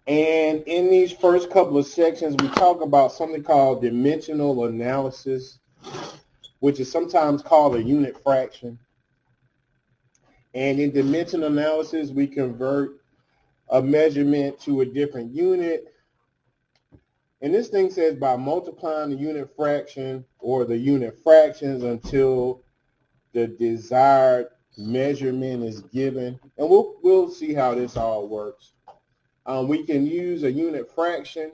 And in these first couple of sections, we talk about something called dimensional analysis, which is sometimes called a unit fraction. And in dimensional analysis, we convert a measurement to a different unit. And this thing says by multiplying the unit fraction or the unit fractions until the desired measurement is given. And we'll see how this all works. We can use a unit fraction,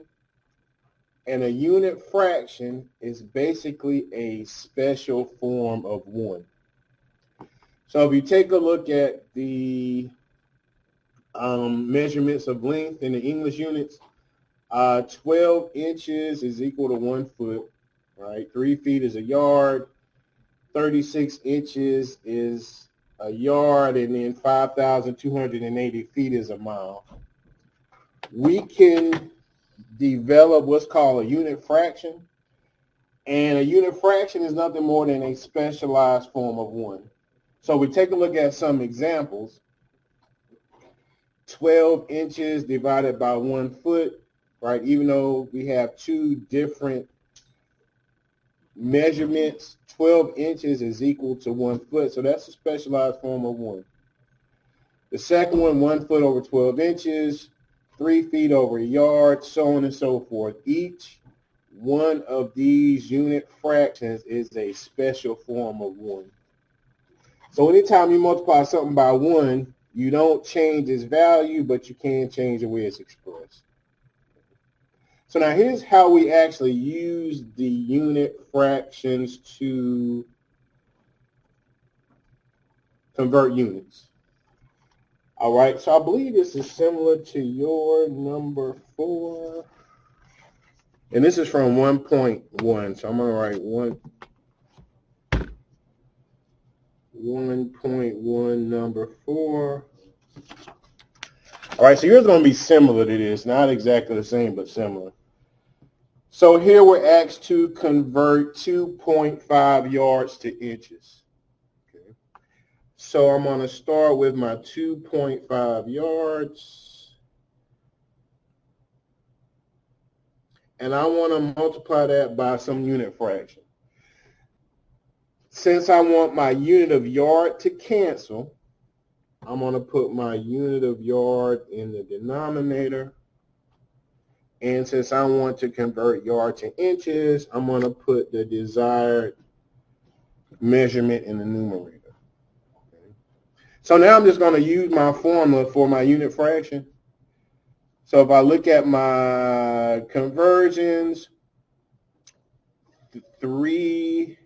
and a unit fraction is basically a special form of 1. So if you take a look at the measurements of length in the English units, 12 inches is equal to 1 foot, right? 3 feet is a yard, 36 inches is a yard, and then 5,280 feet is a mile. We can develop what's called a unit fraction, and a unit fraction is nothing more than a specialized form of 1. So we take a look at some examples. 12 inches divided by 1 foot, right? Even though we have two different measurements, 12 inches is equal to 1 foot. So that's a specialized form of 1. The second one, 1 foot over 12 inches, 3 feet over a yard, so on and so forth. Each one of these unit fractions is a special form of 1. So anytime you multiply something by 1, you don't change its value, but you can change the way it's expressed. So now here's how we actually use the unit fractions to convert units. All right, so I believe this is similar to your number 4. And this is from 1.1, so I'm going to write 1.1 number 4. All right, so yours is going to be similar to this, not exactly the same, but similar. So here we're asked to convert 2.5 yards to inches. Okay. So I'm going to start with my 2.5 yards. And I want to multiply that by some unit fraction. Since I want my unit of yard to cancel, I'm going to put my unit of yard in the denominator. And since I want to convert yard to inches, I'm going to put the desired measurement in the numerator. Okay. So now I'm just going to use my formula for my unit fraction. So if I look at my conversions, 3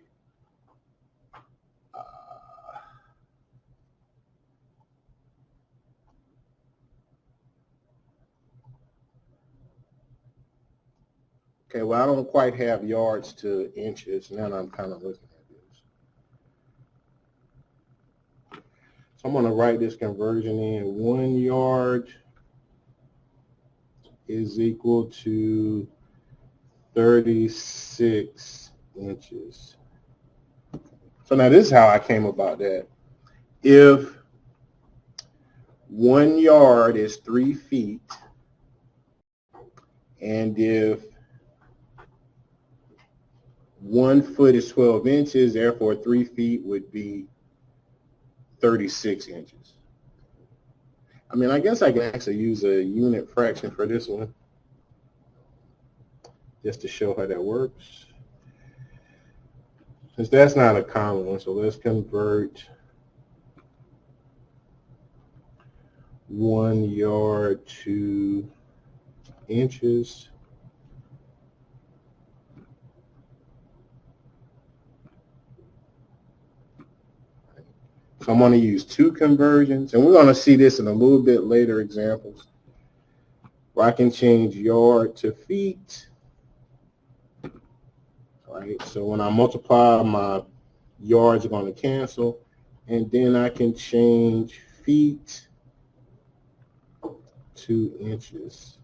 okay, well, I don't quite have yards to inches. Now I'm kind of looking at this. So I'm going to write this conversion in. 1 yard is equal to 36 inches. So now this is how I came about that. If 1 yard is 3 feet, and if 1 foot is 12 inches, therefore 3 feet would be 36 inches. I mean, I guess I can actually use a unit fraction for this one, just to show how that works. Since that's not a common one, so let's convert 1 yard to inches. So I'm going to use 2 conversions, and we're going to see this in a little bit later examples, where I can change yard to feet. All right, so when I multiply, my yards are going to cancel, and then I can change feet to inches.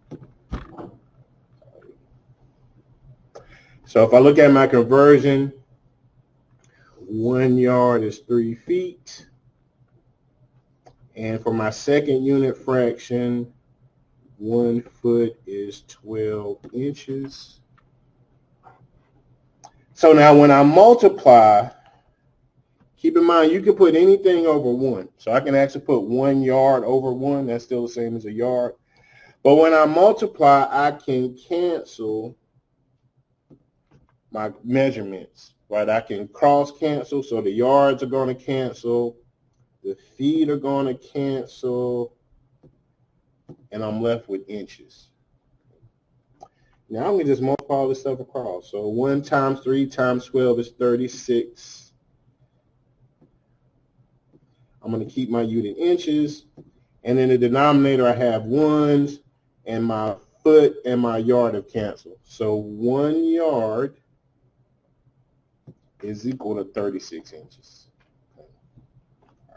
So if I look at my conversion, 1 yard is 3 feet. And for my second unit fraction, 1 foot is 12 inches. So now when I multiply, keep in mind you can put anything over 1. So I can actually put 1 yard over 1. That's still the same as a yard. But when I multiply, I can cancel my measurements, right? I can cross cancel. So the yards are going to cancel. The feet are going to cancel. And I'm left with inches. Now I'm going to just multiply all this stuff across. So 1 times 3 times 12 is 36. I'm going to keep my unit inches. And in the denominator, I have ones, and my foot and my yard have canceled. So 1 yard is equal to 36 inches. All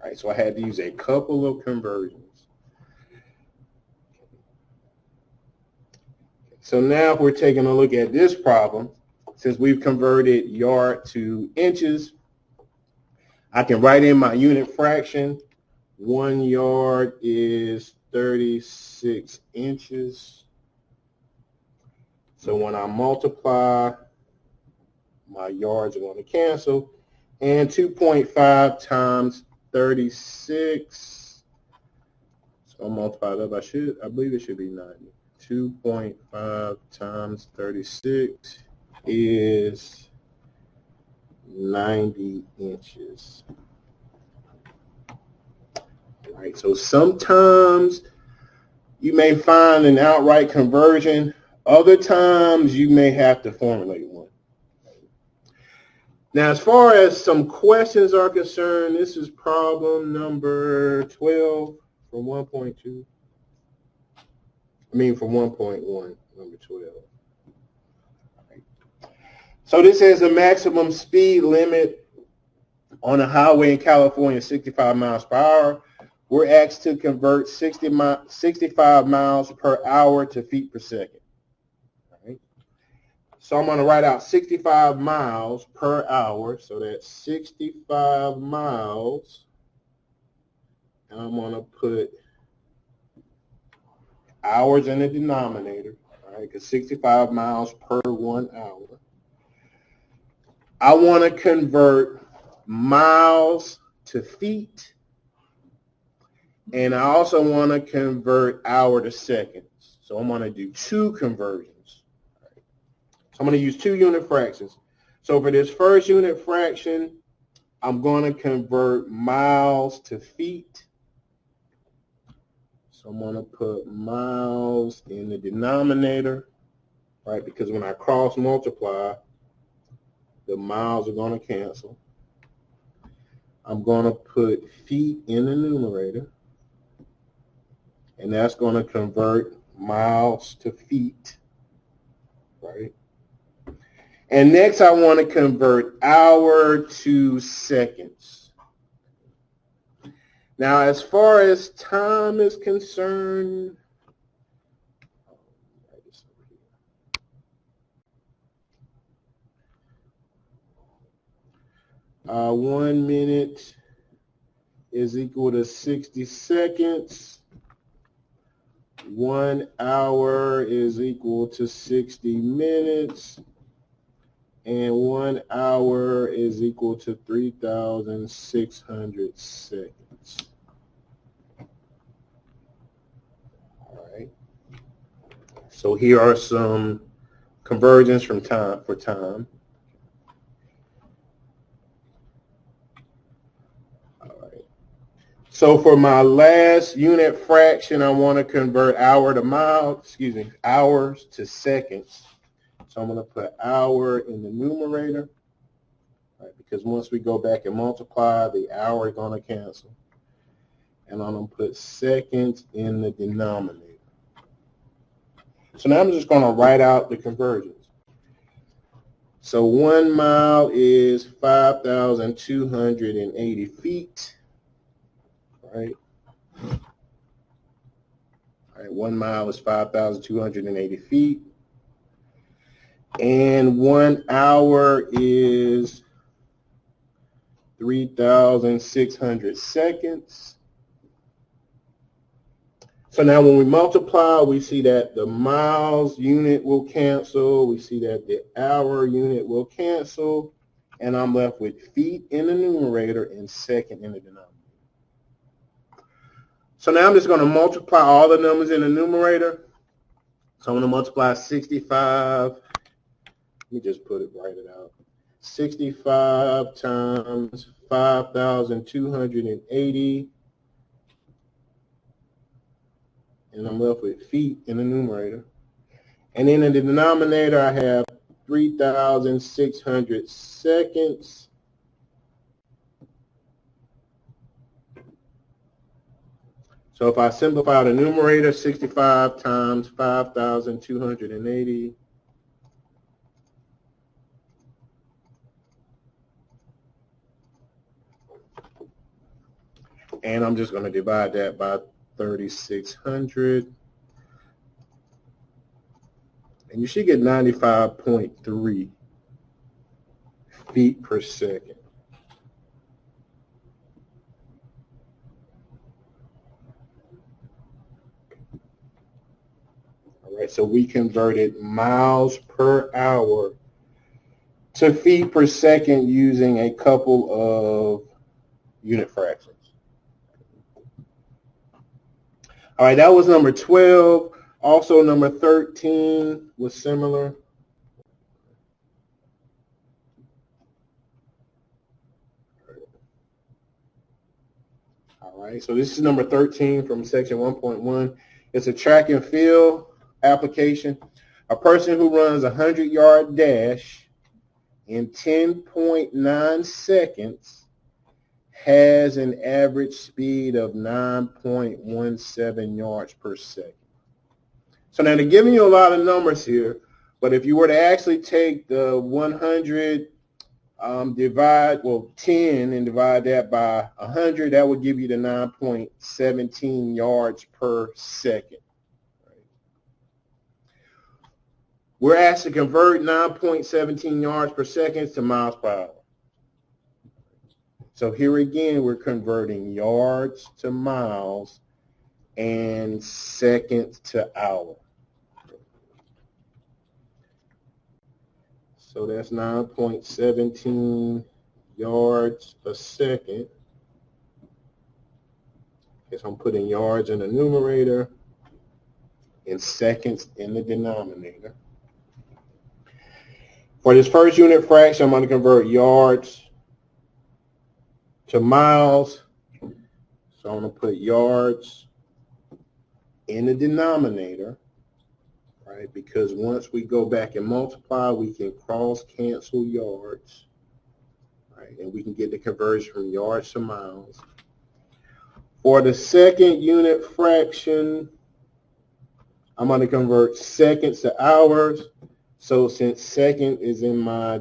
right, so I had to use a couple of conversions. So now we're taking a look at this problem. Since we've converted yard to inches, I can write in my unit fraction. 1 yard is 36 inches. So when I multiply, my yards are going to cancel. And 2.5 times 36. So I'll multiply it up. I believe it should be 90. 2.5 times 36 is 90 inches. All right, so sometimes you may find an outright conversion. Other times you may have to formulate one. Now, as far as some questions are concerned, this is problem number 12 from 1.2. From 1.1, number 12. Right. So this has a maximum speed limit on a highway in California, 65 miles per hour. We're asked to convert 65 miles per hour to feet per second. Right. So I'm going to write out 65 miles per hour. So that's 65 miles. And I'm going to put hours in the denominator, right? Because 65 miles per 1 hour. I want to convert miles to feet, and I also want to convert hour to seconds. So I'm going to do 2 conversions. Right? So I'm going to use 2 unit fractions. So for this first unit fraction, I'm going to convert miles to feet. So I'm going to put miles in the denominator, right? Because when I cross multiply, the miles are going to cancel. I'm going to put feet in the numerator, and that's going to convert miles to feet, right? And next I want to convert hour to seconds. Now, as far as time is concerned, 1 minute is equal to 60 seconds. 1 hour is equal to 60 minutes. And 1 hour is equal to 3,600 seconds. All right. So here are some conversions for time. All right. So for my last unit fraction, I want to convert hours to seconds. So I'm going to put hour in the numerator, right, because once we go back and multiply, the hour is going to cancel. And I'm going to put seconds in the denominator. So now I'm just going to write out the conversions. So 1 mile is 5,280 feet, right? All right, 1 mile is 5,280 feet. And 1 hour is 3,600 seconds. So now when we multiply, we see that the miles unit will cancel. We see that the hour unit will cancel. And I'm left with feet in the numerator and second in the denominator. So now I'm just going to multiply all the numbers in the numerator. So I'm going to multiply 65. Let me just write it out. 65 times 5,280. And I'm left with feet in the numerator. And then in the denominator, I have 3,600 seconds. So if I simplify the numerator, 65 times 5,280. And I'm just going to divide that by 3,600. And you should get 95.3 feet per second. All right, so we converted miles per hour to feet per second using a couple of unit fractions. All right, that was number 12. Also, number 13 was similar. All right, so this is number 13 from section 1.1. It's a track and field application. A person who runs a 100-yard dash in 10.9 seconds has an average speed of 9.17 yards per second. So now they're giving you a lot of numbers here, but if you were to actually take the 100, divide 10 and divide that by 100, that would give you the 9.17 yards per second. Right? We're asked to convert 9.17 yards per second to miles per hour. So here again, we're converting yards to miles and seconds to hour. So that's 9.17 yards a second. Okay, so I'm putting yards in the numerator and seconds in the denominator. For this first unit fraction, I'm going to convert yards to miles. So I'm going to put yards in the denominator, right? Because once we go back and multiply, we can cross cancel yards, right? And we can get the conversion from yards to miles. For the second unit fraction, I'm going to convert seconds to hours. So since second is in my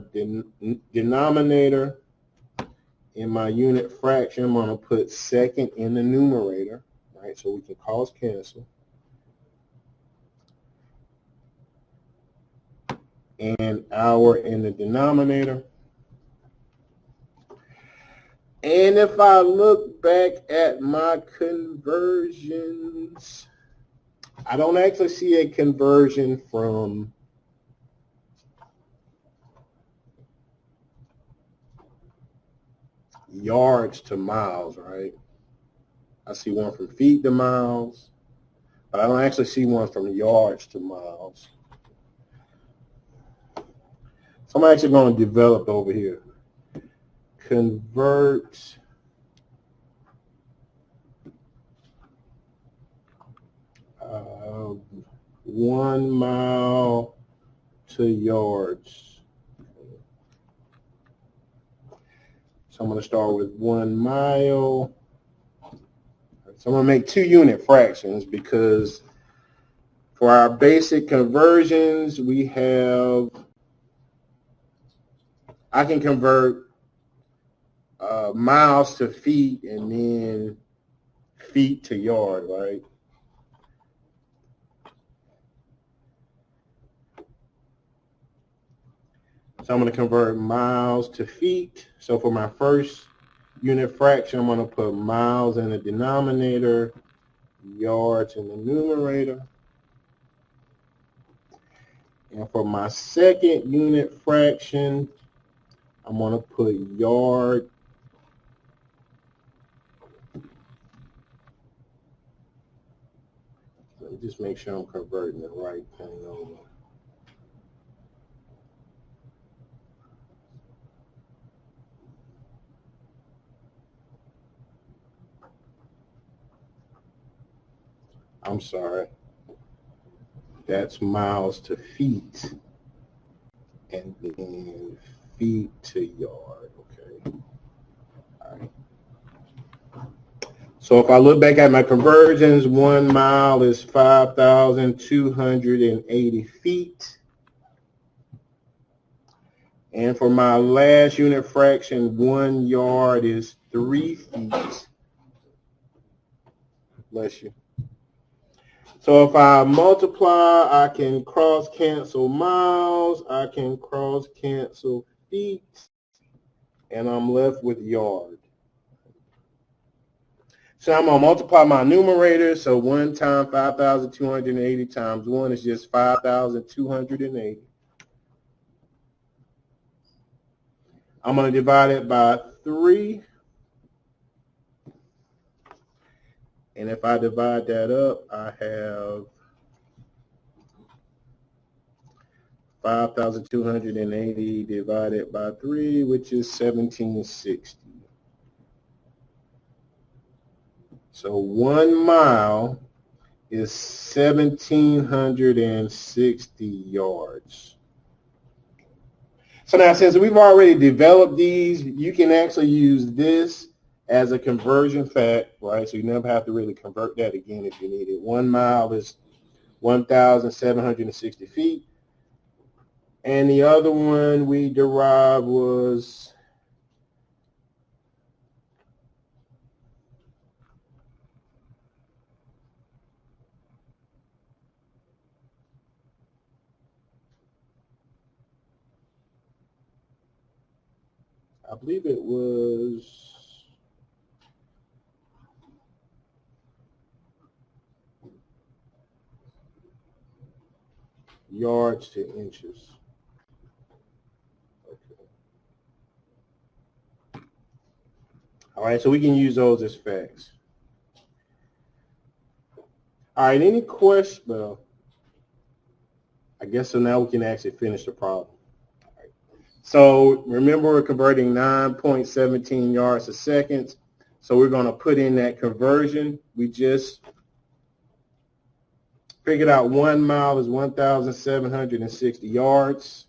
denominator, in my unit fraction, I'm going to put second in the numerator, right? So we can cross cancel. And hour in the denominator. And if I look back at my conversions, I don't actually see a conversion from yards to miles, right? I see one from feet to miles, but I don't actually see one from yards to miles. So I'm actually going to develop over here. Convert uh, 1 mile to yards. So I'm going to start with 1 mile. So I'm going to make 2 unit fractions because for our basic conversions, we have, I can convert miles to feet and then feet to yard, right? So I'm going to convert miles to feet. So for my first unit fraction, I'm going to put miles in the denominator, yards in the numerator. And for my second unit fraction, I'm going to put yard Let me just make sure I'm converting the right thing over. I'm sorry. That's miles to feet. And then feet to yard. Okay. All right. So if I look back at my conversions, 1 mile is 5,280 feet. And for my last unit fraction, 1 yard is 3 feet. Bless you. So if I multiply, I can cross cancel miles, I can cross cancel feet, and I'm left with yard. So I'm going to multiply my numerator. So 1 times 5,280 times 1 is just 5,280. I'm going to divide it by 3. And if I divide that up, I have 5,280 divided by 3, which is 1,760. So 1 mile is 1,760 yards. So now, since we've already developed these, you can actually use this as a conversion fact, right? So you never have to really convert that again if you need it. 1 mile is 1,760 feet. And the other one we derived was I believe it was yards to inches. Okay. All right, so we can use those as facts. All right, any questions? Well, I guess so now we can actually finish the problem. All right. So remember, we're converting 9.17 yards a second. So we're going to put in that conversion. We just figured out 1 mile is 1,760 yards.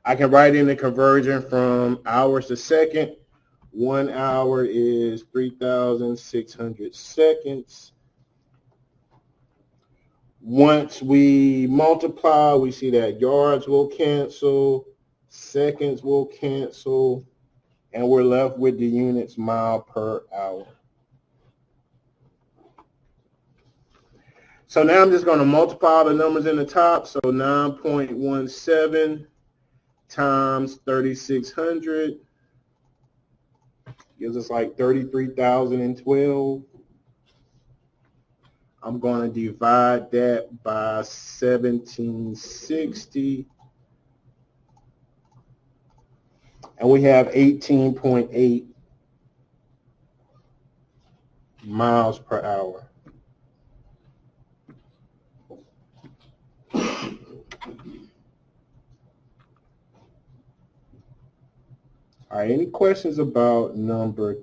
I can write in the conversion from hours to second. 1 hour is 3,600 seconds. Once we multiply, we see that yards will cancel, seconds will cancel, and we're left with the units mile per hour. So now I'm just going to multiply the numbers in the top. So 9.17 times 3,600 gives us like 33,012. I'm going to divide that by 1,760. And we have 18.8 miles per hour. All right, any questions about number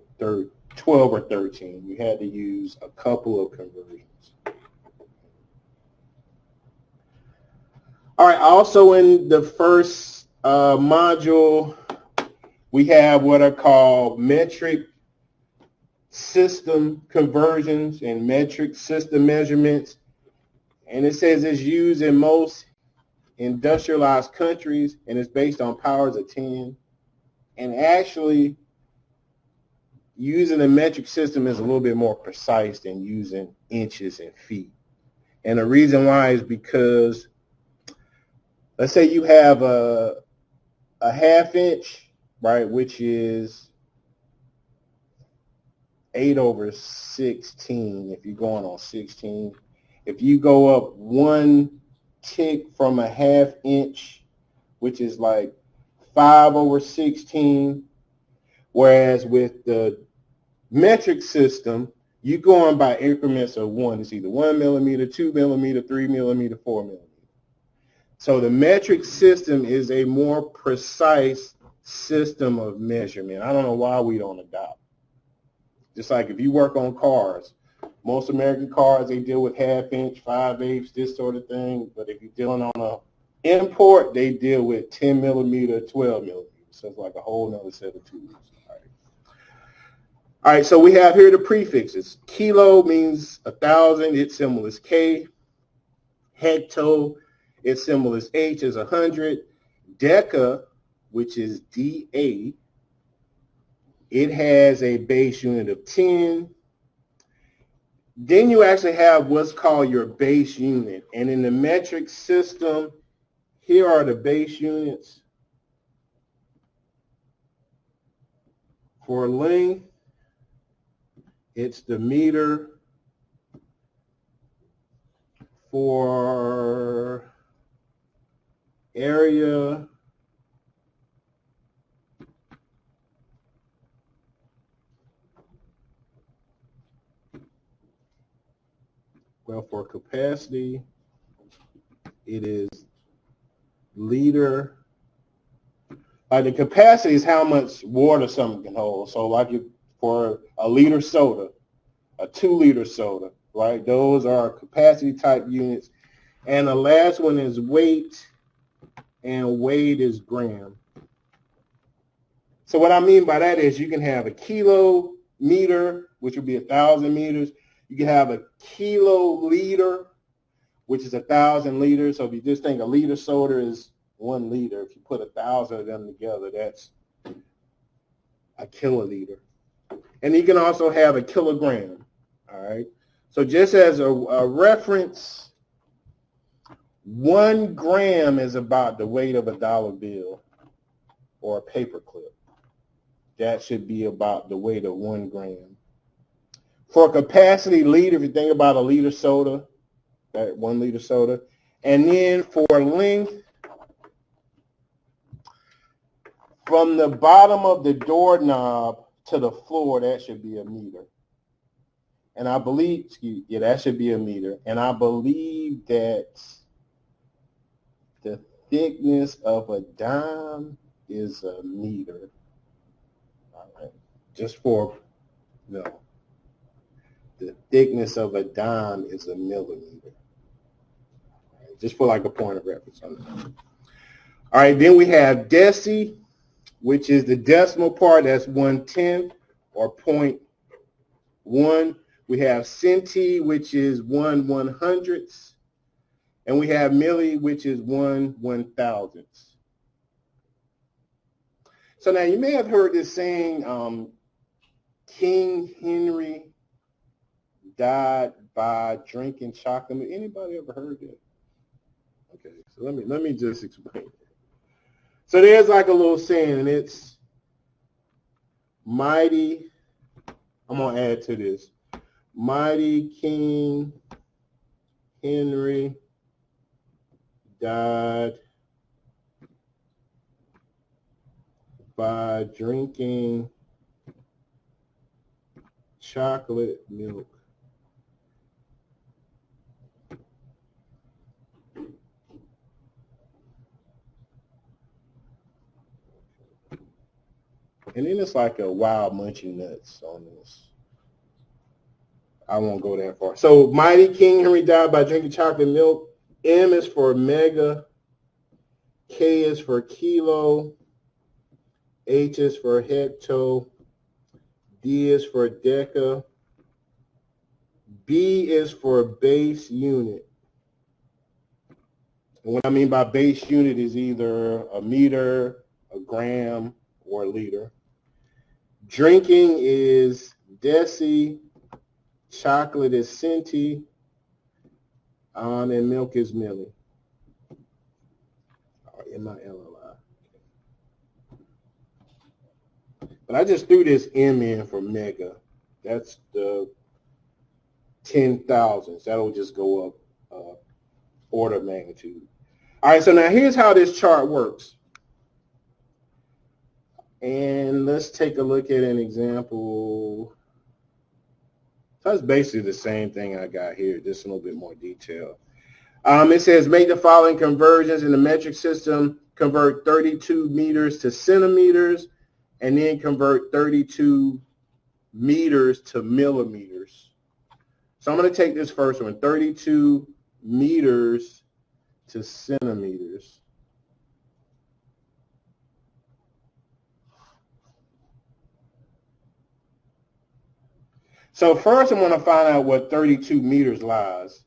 12 or 13? You had to use a couple of conversions. All right, also in the first module, we have what are called metric system conversions and metric system measurements. And it says it's used in most industrialized countries, and it's based on powers of 10. And actually, using a metric system is a little bit more precise than using inches and feet. And the reason why is because, let's say you have a half inch, right, which is 8/16 if you're going on 16. If you go up 1 tick from a 1/2 inch, which is like 5/16, whereas with the metric system, you're going by increments of 1. It's either 1 millimeter, 2 millimeter, 3 millimeter, 4 millimeter. So the metric system is a more precise system of measurement. I don't know why we don't adopt. Just like if you work on cars, most American cars, they deal with 1/2 inch, 5/8, this sort of thing. But if you're dealing on an import, they deal with 10 millimeter, 12 millimeter. So it's like a whole nother set of tools. All right, so we have here the prefixes. Kilo means 1,000. Its symbol is K. Hecto, its symbol is H, is 100. Deca, which is DA, it has a base unit of 10. Then you actually have what's called your base unit. And in the metric system, here are the base units for length. It's the meter. For area, well, for capacity, it is liter. The capacity is how much water something can hold. So like for a liter soda, a 2-liter soda, right? Those are capacity type units. And the last one is weight, and weight is gram. So what I mean by that is you can have a kilometer, which would be 1,000 meters. You can have a kiloliter, which is 1,000 liters. So if you just think a liter soda is 1 liter, if you put 1,000 of them together, that's a kiloliter. And you can also have a kilogram. All right. So just as a reference, 1 gram is about the weight of a dollar bill or a paper clip. That should be about the weight of 1 gram. For capacity liter, if you think about a liter soda, that 1 liter soda, and then for length, from the bottom of the doorknob to the floor, that should be a meter. And I believe, that should be a meter. And I believe that the thickness of a dime is a meter. All right. Just for, the thickness of a dime is a millimeter. All right. Just for like a point of reference on that. All right, then we have deci, which is the decimal part. That's 1/10 or 0.1. We have centi, which is 1/100th. And we have milli, which is 1/1000th. So now you may have heard this saying, King Henry died by drinking chocolate. Anybody ever heard that? Okay, so let me just explain. So there's like a little saying, and it's mighty. I'm gonna add to this. Mighty King Henry died by drinking chocolate milk. And then it's like a wild munching nuts on this. I won't go that far. So Mighty King Henry died by drinking chocolate milk. M is for mega. K is for kilo. H is for hecto. D is for deca. B is for base unit. And what I mean by base unit is either a meter, a gram, or a liter. Drinking is deci. Chocolate is centi. And milk is milli. Or M-I-L-L-I. But I just threw this M in for mega. That's the 10,000s. That'll just go up order of magnitude. All right, so now here's how this chart works. And let's take a look at an example. So that's basically the same thing I got here, just a little bit more detail. It says make the following conversions in the metric system. Convert 32 meters to centimeters, and then convert 32 meters to millimeters. So I'm going to take this first one, 32 meters to centimeters. So first I'm going to find out what 32 meters lies.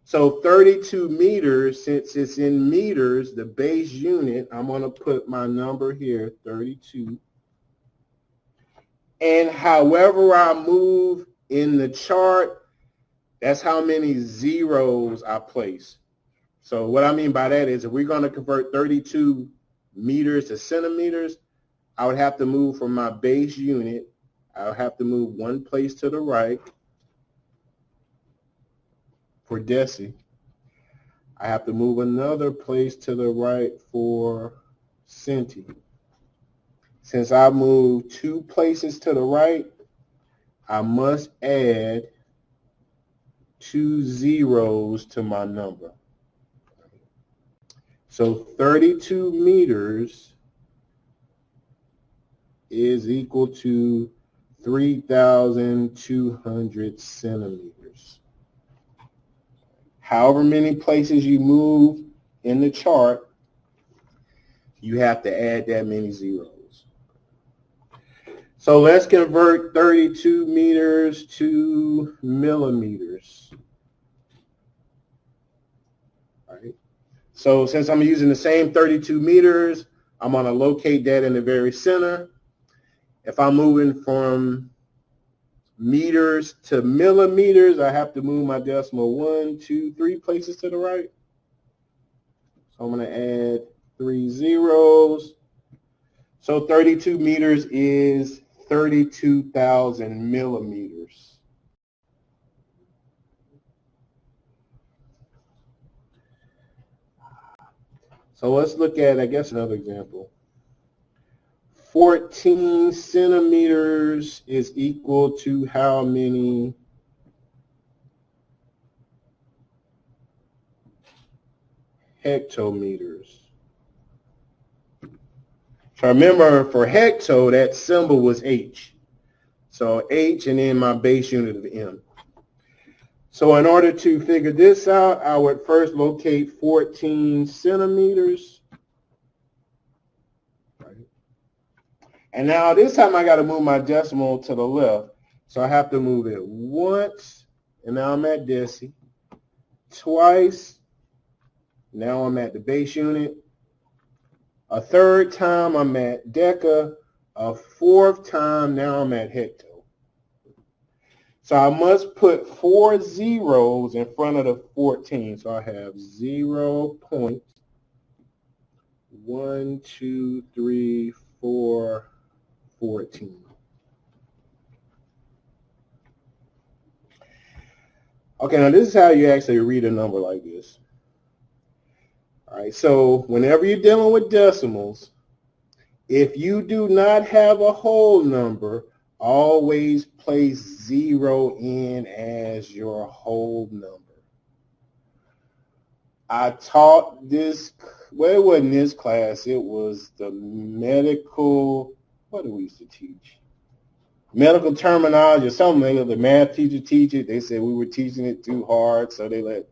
So 32 meters, since it's in meters, the base unit, I'm going to put my number here, 32. And however I move in the chart, that's how many zeros I place. So what I mean by that is if we're going to convert 32 meters to centimeters, I would have to move from my base unit. I would have to move one place to the right for deci. I have to move another place to the right for centi. Since I moved 2 places to the right, I must add 2 zeros to my number. So 32 meters is equal to 3,200 centimeters. However many places you move in the chart, you have to add that many zeros. So let's convert 32 meters to millimeters. All right. So since I'm using the same 32 meters, I'm going to locate that in the very center. If I'm moving from meters to millimeters, I have to move my decimal 1, 2, 3 places to the right. So I'm going to add 3 zeros. So 32 meters is 32,000 millimeters. So let's look at, I guess, another example. 14 centimeters is equal to how many hectometers? So remember, for hecto, that symbol was H. So H and then my base unit of M. So in order to figure this out, I would first locate 14 centimeters. Right. And now this time I got to move my decimal to the left. So I have to move it once, and now I'm at deci. Twice, now I'm at the base unit. A third time, I'm at deca. A fourth time, now I'm at hecto. So I must put 4 zeros in front of the 14. So I have 0.12344 14. Okay, now this is how you actually read a number like this. All right, so whenever you're dealing with decimals, if you do not have a whole number, always place 0 in as your whole number. I taught this, well, it wasn't this class, it was the medical, what do we used to teach? Medical terminology or something. The math teacher teach it. They said we were teaching it too hard, so they let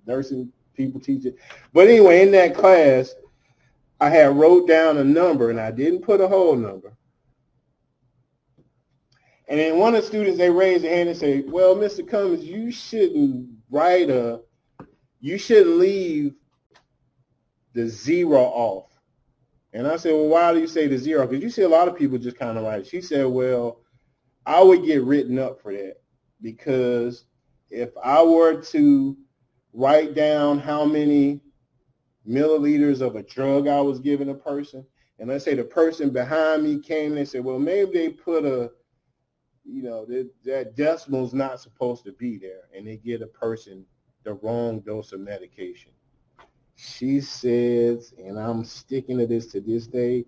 nursing people teach it. But anyway, in that class, I had wrote down a number, and I didn't put a whole number. And then one of the students, they raised their hand and say, well, Mr. Cummins, you shouldn't leave the 0 off. And I said, well, why do you say the 0? Because you see a lot of people just kind of write. She said, well, I would get written up for that, because if I were to write down how many milliliters of a drug I was giving a person, and let's say the person behind me came and they said, well, maybe they put a you know, that decimal's not supposed to be there, and they give a person the wrong dose of medication. She says, and I'm sticking to this day,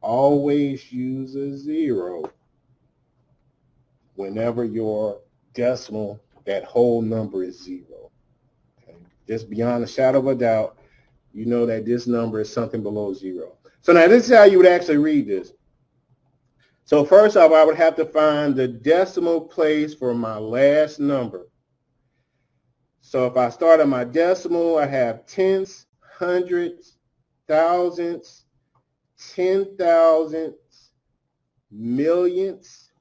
always use a 0 whenever your decimal, that whole number is 0. Okay? Just beyond a shadow of a doubt, you know that this number is something below 0. So now this is how you would actually read this. So first off, I would have to find the decimal place for my last number. So if I start on my decimal, I have tenths, hundredths, thousandths, 10,000ths, millionths,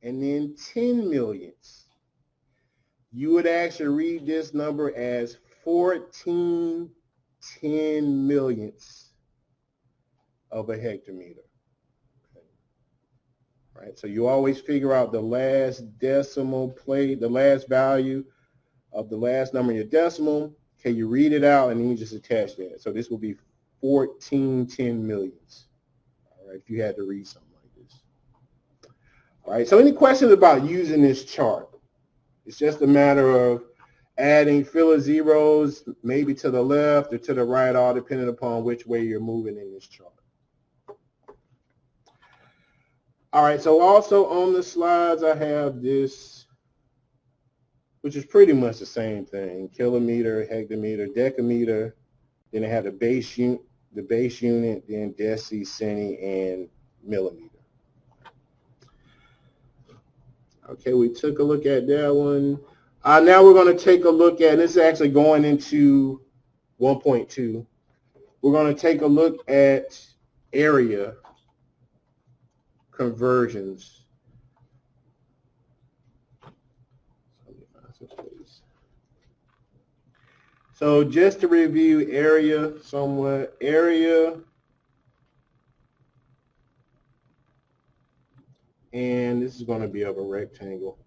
and then 10 millionths. You would actually read this number as 14 10 millionths of a hectometer. Okay. Right? So you always figure out the last decimal place, the last value of the last number in your decimal. Okay, you read it out and then you just attach that. So this will be 14 10 millionths. All right, if you had to read something like this. All right, so any questions about using this chart? It's just a matter of adding filler zeros maybe to the left or to the right, all depending upon which way you're moving in this chart. All right, so also on the slides I have this, which is pretty much the same thing: kilometer, hectometer, decameter. Then I have the base unit, then deci, centi, and millimeter. Okay, we took a look at that one. Now we're going to take a look at, this is actually going into 1.2. We're going to take a look at area conversions. So just to review area somewhat, area, and this is going to be of a rectangle.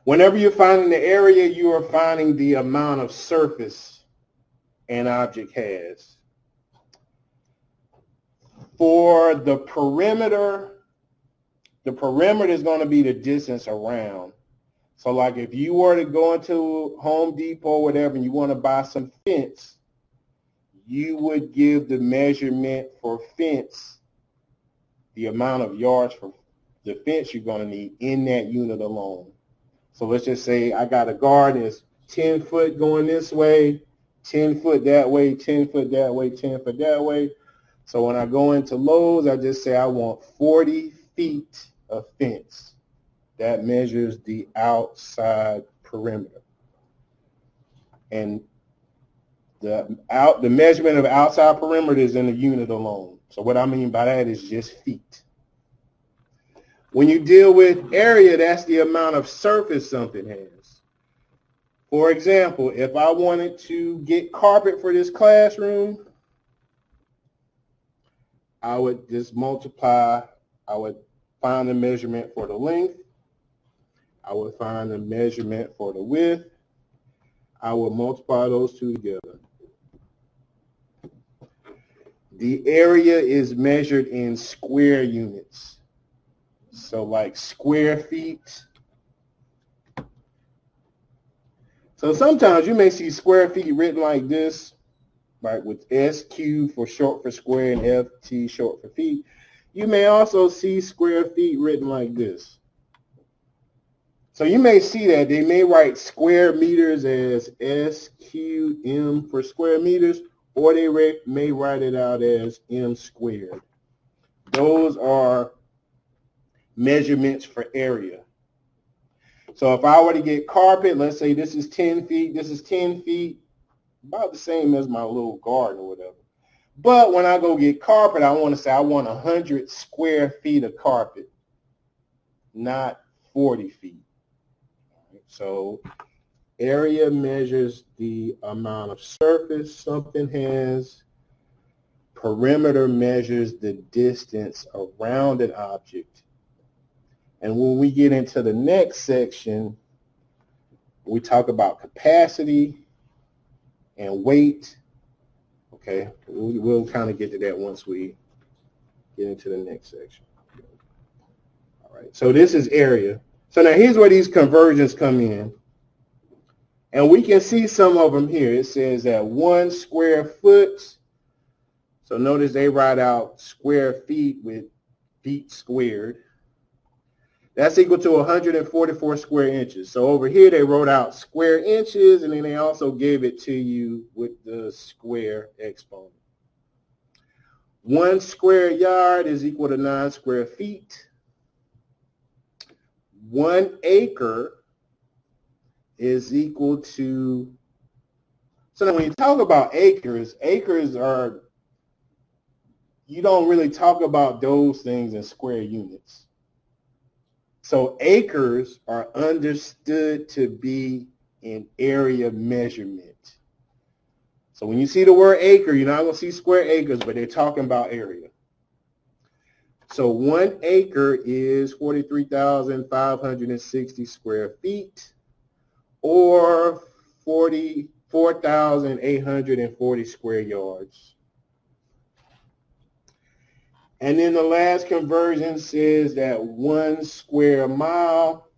Whenever you're finding the area, you are finding the amount of surface an object has. For the perimeter is going to be the distance around. So like if you were to go into Home Depot or whatever and you want to buy some fence, you would give the measurement for fence, the amount of yards for the fence you're going to need in that unit alone. So let's just say I got a garden that's 10 foot going this way, 10 foot that way, 10 foot that way, 10 foot that way. So when I go into Lowe's, I just say I want 40 feet of fence. That measures the outside perimeter. And the measurement of outside perimeter is in the unit alone. So what I mean by that is just feet. When you deal with area, that's the amount of surface something has. For example, if I wanted to get carpet for this classroom, I would just multiply, I would find the measurement for the length, I would find the measurement for the width, I would multiply those two together. The area is measured in square units. So like square feet. So sometimes you may see square feet written like this, right, with SQ for short for square and FT short for feet. You may also see square feet written like this. So you may see that they may write square meters as SQM for square meters, or they may write it out as M squared. Those are measurements for area. So if I were to get carpet, let's say this is 10 feet, this is 10 feet, about the same as my little garden or whatever. But when I go get carpet, I want to say I want 100 square feet of carpet, not 40 feet. So area measures the amount of surface something has. Perimeter measures the distance around an object. And when we get into the next section, we talk about capacity and weight. Okay, we'll kind of get to that once we get into the next section. All Right. So this is area. So now here's where these conversions come in. And we can see some of them here. It says that 1 square foot. So notice they write out square feet with feet squared. That's equal to 144 square inches. So over here they wrote out square inches, and then they also gave it to you with the square exponent. 1 square yard is equal to 9 square feet. 1 acre is equal to, so now when you talk about acres, acres are, you don't really talk about those things in square units. So acres are understood to be an area measurement. So when you see the word acre, you're not going to see square acres, but they're talking about area. So 1 acre is 43,560 square feet, or 44,840 square yards. And then the last conversion says that 1 square mile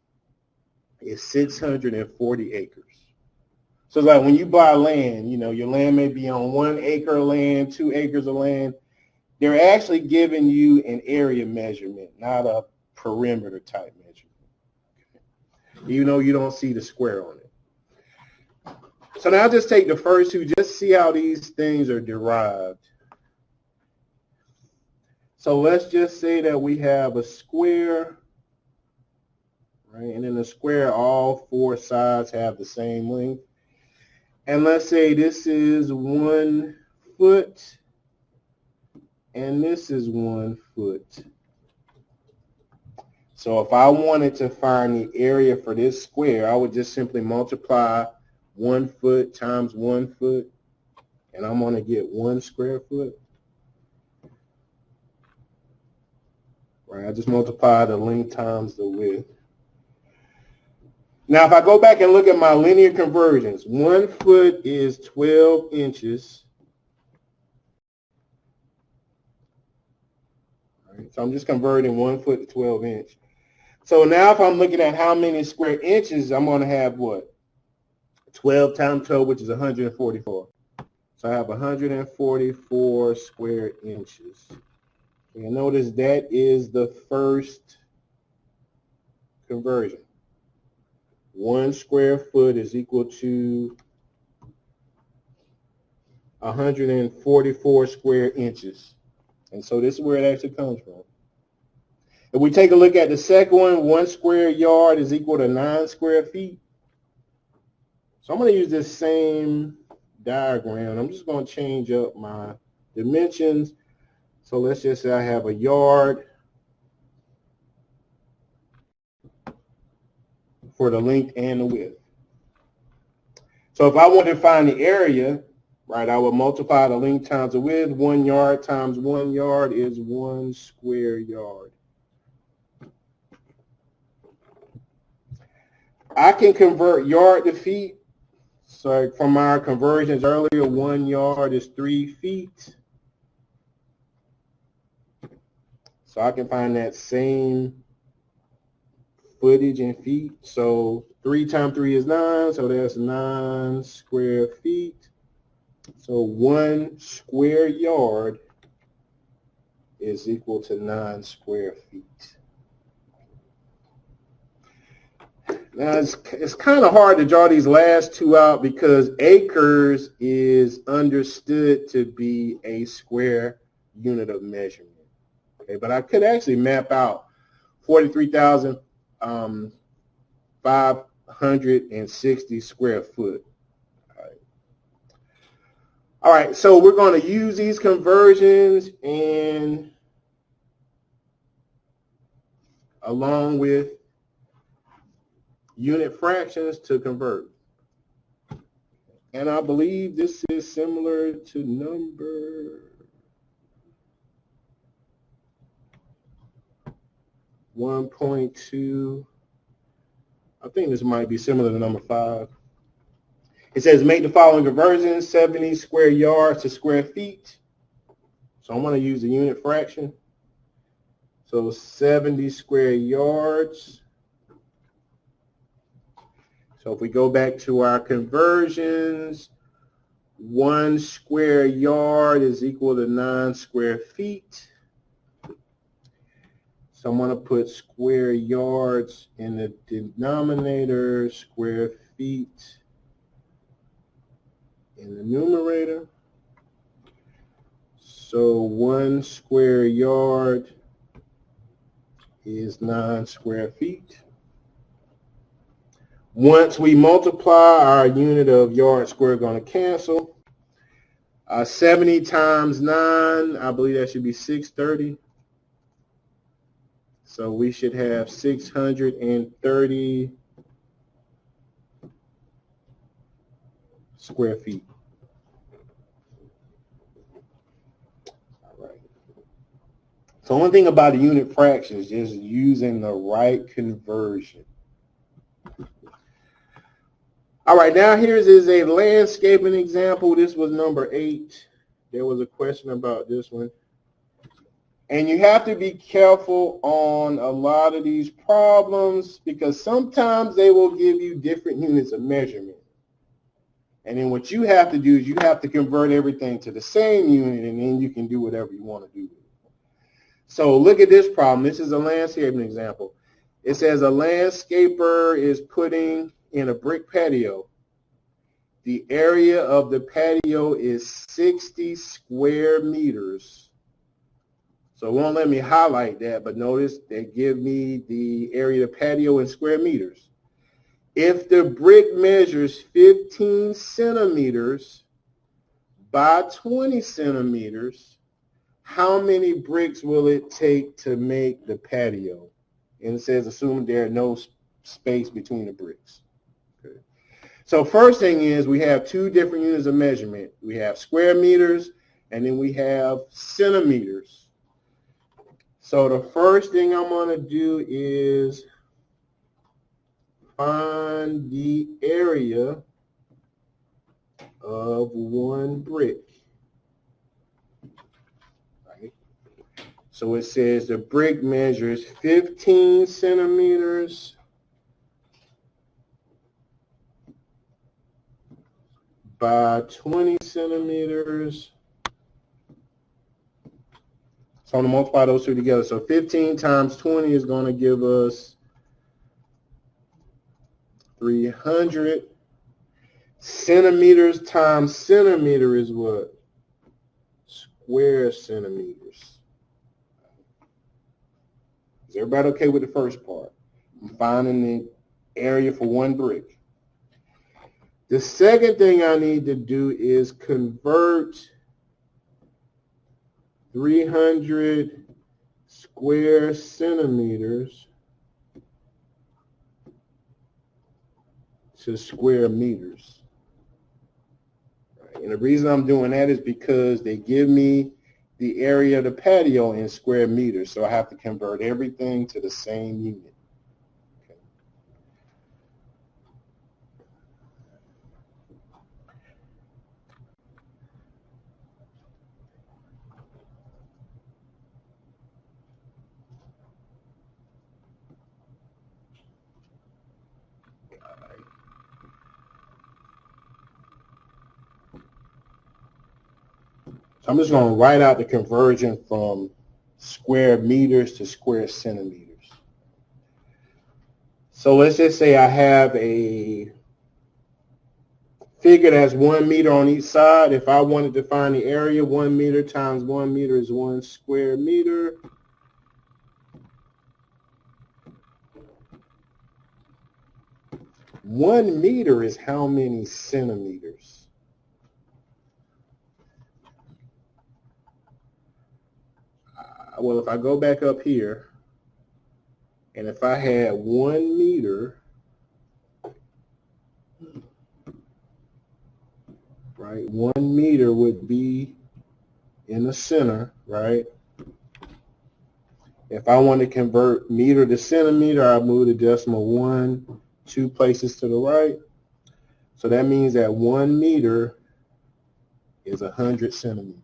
is 640 acres. So it's like when you buy land, you know, your land may be on 1 acre of land, 2 acres of land. They're actually giving you an area measurement, not a perimeter type measurement. Even though you don't see the square on it. So now I'll just take the first two, just see how these things are derived. So let's just say that we have a square, right? And in the square, all 4 sides have the same length. And let's say this is 1 foot, and this is 1 foot. So if I wanted to find the area for this square, I would just simply multiply 1 foot times 1 foot, and I'm going to get 1 square foot. Right, I just multiply the length times the width. Now, if I go back and look at my linear conversions, 1 foot is 12 inches. All right, so I'm just converting 1 foot to 12 inch. So now if I'm looking at how many square inches, I'm going to have what? 12 times 12, which is 144. So I have 144 square inches. And notice that is the first conversion. 1 square foot is equal to 144 square inches. And so this is where it actually comes from. If we take a look at the second one, 1 square yard is equal to 9 square feet. So I'm going to use this same diagram. I'm just going to change up my dimensions. So let's just say I have a yard for the length and the width. So if I want to find the area, right, I would multiply the length times the width. 1 yard times 1 yard is 1 square yard. I can convert yard to feet. So from our conversions earlier, 1 yard is 3 feet. So I can find that same footage in feet. So 3 times 3 is 9, so that's 9 square feet. So 1 square yard is equal to 9 square feet. Now it's kind of hard to draw these last two out because acres is understood to be a square unit of measurement. Okay, but I could actually map out 43,560 square foot. All right, so we're going to use these conversions and along with unit fractions to convert. And I believe this is similar to number 1.2. I think this might be similar to number 5. It says make the following conversions: 70 square yards to square feet. So I'm going to use the unit fraction. So 70 square yards. So if we go back to our conversions, 1 square yard is equal to 9 square feet. So I'm going to put square yards in the denominator, square feet in the numerator. So 1 square yard is 9 square feet. Once we multiply, our unit of yard square going to cancel. 70 times 9, I believe that should be 630. So we should have 630 square feet. All right. So one thing about a unit fraction is just using the right conversion. All right, now here's a landscaping example. This was number 8. There was a question about this one. And you have to be careful on a lot of these problems because sometimes they will give you different units of measurement. And then what you have to do is you have to convert everything to the same unit, and then you can do whatever you want to do. So look at this problem. This is a landscaping example. It says a landscaper is putting in a brick patio. The area of the patio is 60 square meters. So it won't let me highlight that, but notice they give me the area of the patio in square meters. If the brick measures 15 centimeters by 20 centimeters, how many bricks will it take to make the patio? And it says assuming there are no space between the bricks. Okay. So first thing is we have 2 different units of measurement. We have square meters and then we have centimeters. So the first thing I'm going to do is find the area of 1 brick. Right? So it says the brick measures 15 centimeters by 20 centimeters. So I'm going to multiply those 2 together. So 15 times 20 is going to give us 300. Centimeters times centimeter is what? Square centimeters. Is everybody okay with the first part? I'm finding the area for 1 brick. The second thing I need to do is convert 300 square centimeters to square meters. Right. And the reason I'm doing that is because they give me the area of the patio in square meters, so I have to convert everything to the same unit. Okay. So I'm just going to write out the conversion from square meters to square centimeters. So let's just say I have a figure that's 1 meter on each side. If I wanted to find the area, 1 meter times 1 meter is 1 square meter. One meter is how many centimeters? Well, if I go back up here, and if I had 1 meter, right, 1 meter would be in the center, right? If I want to convert meter to centimeter, I move the decimal 1, 2 places to the right. So that means that 1 meter is 100 centimeters.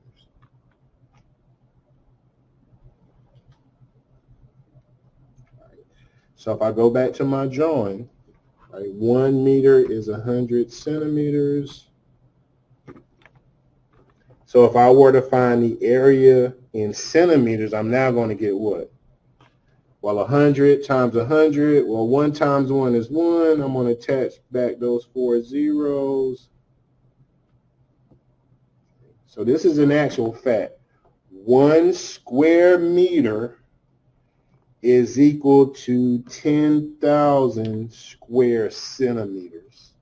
So if I go back to my drawing, right, 1 meter is 100 centimeters. So if I were to find the area in centimeters, I'm now going to get what? Well, 100 times 100. Well, 1 times 1 is 1. I'm going to attach back those 4 zeros. So this is an actual fact. 1 square meter is equal to 10,000 square centimeters.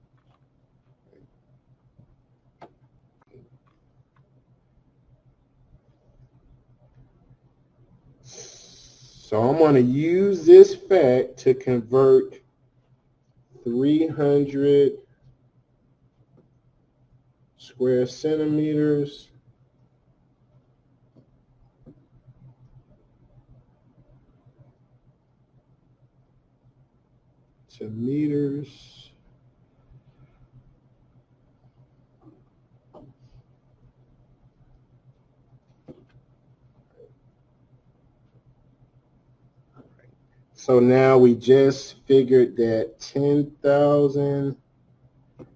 So I'm going to use this fact to convert 300 square centimeters to meters. So now we just figured that 10,000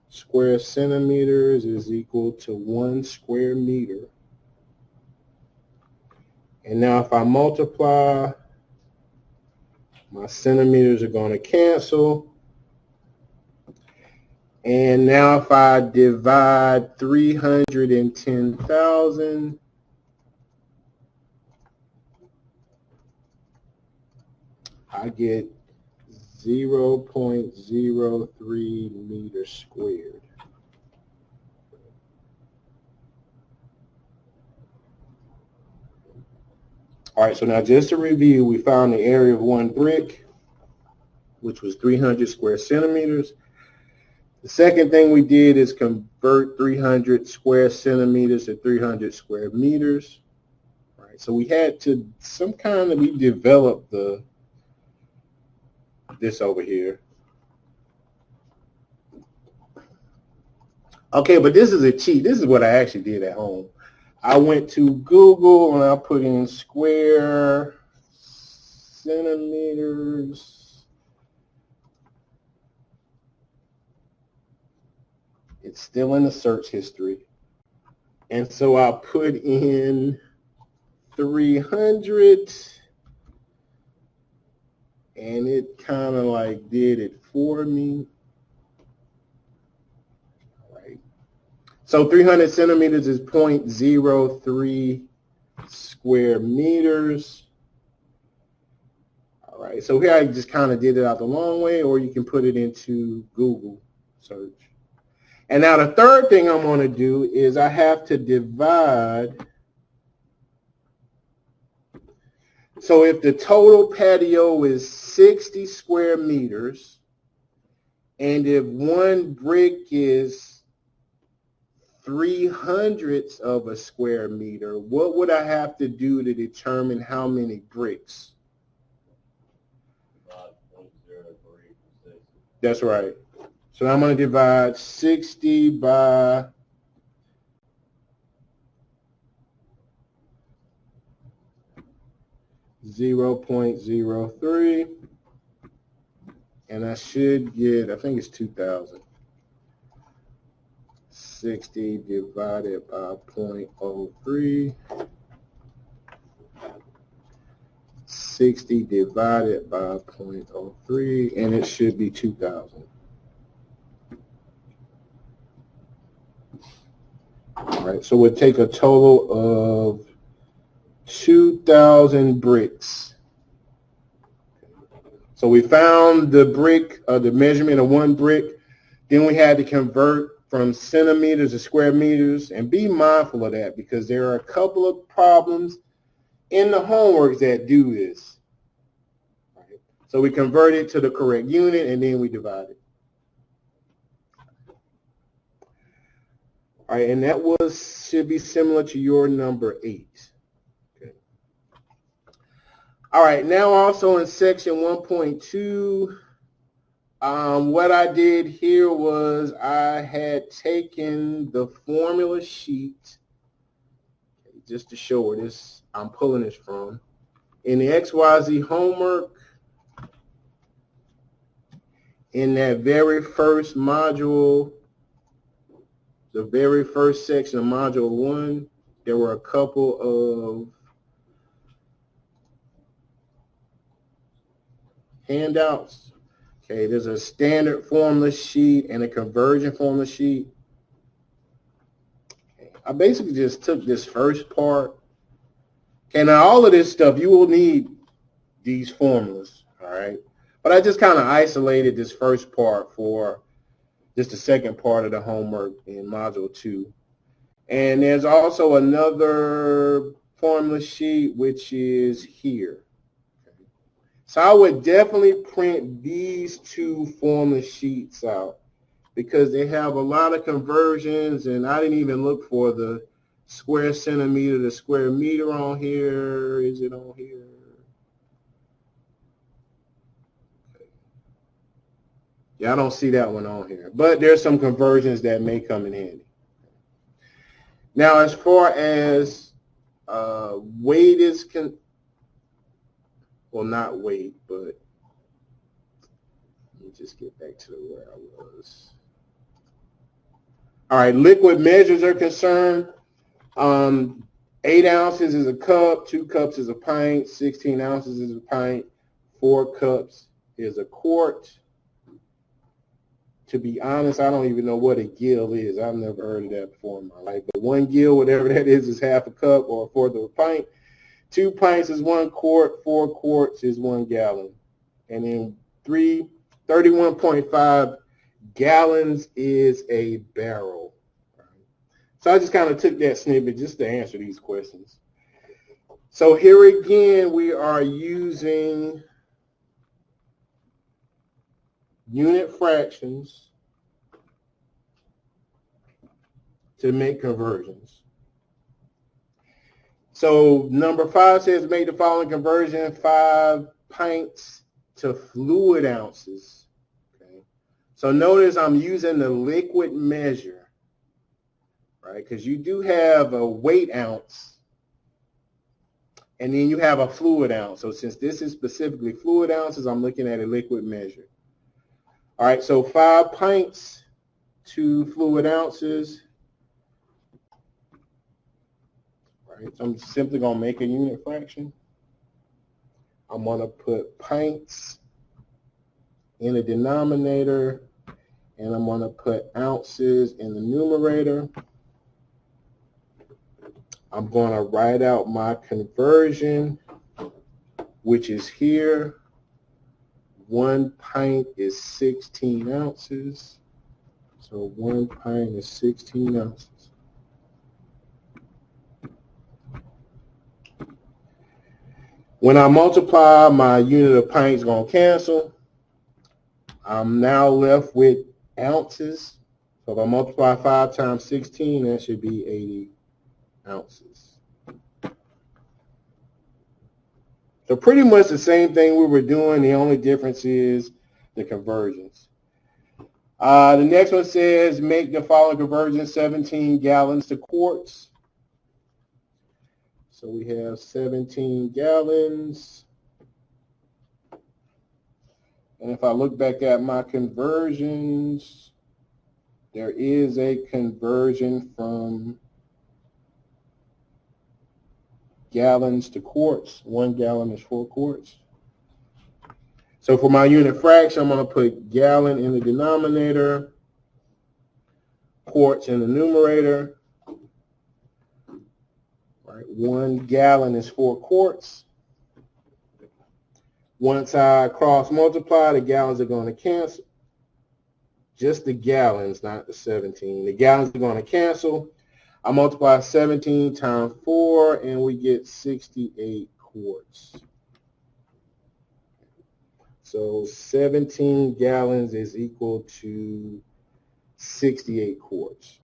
square centimeters is equal to 1 square meter. And now if I multiply, my centimeters are going to cancel. And now if I divide 310,000, I get 0.03 meters squared. All right, so now just to review, we found the area of 1 brick, which was 300 square centimeters. The second thing we did is convert 300 square centimeters to 300 square meters. All right, so we had to we developed this over here. Okay, but this is a cheat. This is what I actually did at home. I went to Google and I put in square centimeters. It's still in the search history. And so I put in 300 and it kind of like did it for me. All right. So 300 centimeters is 0.03 square meters. All right, so here I just kind of did it out the long way, or you can put it into Google search. And now the third thing I'm going to do is I have to divide. So if the total patio is 60 square meters, and if 1 brick is 3/100 of a square meter, what would I have to do to determine how many bricks? That's right. So I'm going to divide 60 by 0.03, and I should get, I think it's 2,000. 60 divided by 0.03. 60 divided by 0.03, and it should be 2,000. All right, so we'll take a total of 2,000 bricks. So we found the brick, the measurement of 1 brick. Then we had to convert from centimeters to square meters, and be mindful of that because there are a couple of problems in the homework that do this. Right. So we convert it to the correct unit and then we divide it. All right, and that should be similar to your number 8. Okay. All right, now also in section 1.2, what I did here was I had taken the formula sheet, just to show where I'm pulling this from. In the XYZ homework, in that very first module, the very first section of module 1, there were a couple of handouts. Okay, there's a standard formula sheet and a conversion formula sheet. Okay, I basically just took this first part. Okay, now all of this stuff, you will need these formulas, all right? But I just kind of isolated this first part for just the second part of the homework in module 2. And there's also another formula sheet, which is here. So I would definitely print these 2 formula sheets out because they have a lot of conversions, and I didn't even look for the square centimeter to square meter on here. Is it on here? Yeah, I don't see that one on here, but there's some conversions that may come in handy. Now, as far as weight is well, not weight, but let me just get back to where I was. All right, liquid measures are concerned. 8 ounces is a cup, 2 cups is a pint, 16 ounces is a pint, 4 cups is a quart. To be honest, I don't even know what a gill is. I've never heard of that before in my life. But 1 gill, whatever that is half a cup or a fourth of a pint. 2 pints is 1 quart. 4 quarts is 1 gallon. And then 31.5 gallons is a barrel. So I just kind of took that snippet just to answer these questions. So here again, we are using unit fractions to make conversions. So number 5 says make the following conversion: 5 pints to fluid ounces. Okay. So notice I'm using the liquid measure, right? Because you do have a weight ounce and then you have a fluid ounce. So since this is specifically fluid ounces, I'm looking at a liquid measure. All right, so 5 pints to fluid ounces. All right, so I'm simply going to make a unit fraction. I'm going to put pints in the denominator, and I'm going to put ounces in the numerator. I'm going to write out my conversion, which is here. 1 pint is 16 ounces. So 1 pint is 16 ounces. When I multiply, my unit of pints is going to cancel. I'm now left with ounces. So if I multiply 5 times 16, that should be 80 ounces. So pretty much the same thing we were doing. The only difference is the conversions. The next one says make the following conversion: 17 gallons to quarts. So we have 17 gallons. And if I look back at my conversions, there is a conversion from gallons to quarts. 1 gallon is 4 quarts. So for my unit fraction, I'm going to put gallon in the denominator, quarts in the numerator. Right, 1 gallon is 4 quarts. Once I cross multiply, the gallons are going to cancel. Just the gallons, not the 17. The gallons are going to cancel. I multiply 17 times 4, and we get 68 quarts. So 17 gallons is equal to 68 quarts.